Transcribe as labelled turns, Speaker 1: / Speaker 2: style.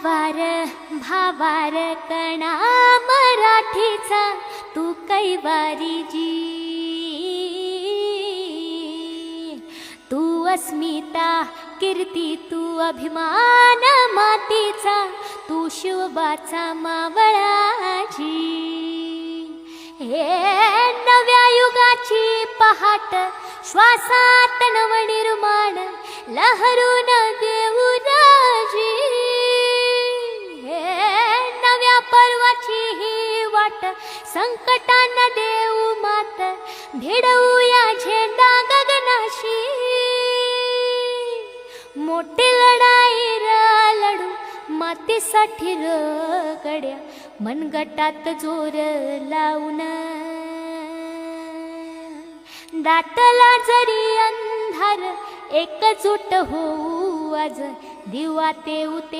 Speaker 1: भावार भावार कणा मराठीचा तू कैवारी जी, तू अस्मिता कीर्ती तू अभिमान मातीचा, तू शिवबाचा मावळाची। हे नव्या युगाची पहाट श्वासात नवनिर्माण लहरून देऊ राजी। हे नव्या पर्वाची ही वाट संकटांना देऊ मात, भिडवूया झेंडा गगनाशी। मोठी लढाई लढू मातीसाठी गड्या, मनगटात जोर लावून दाटला जरी अंधार, एकजूट होऊ आज दिवा तेऊ ते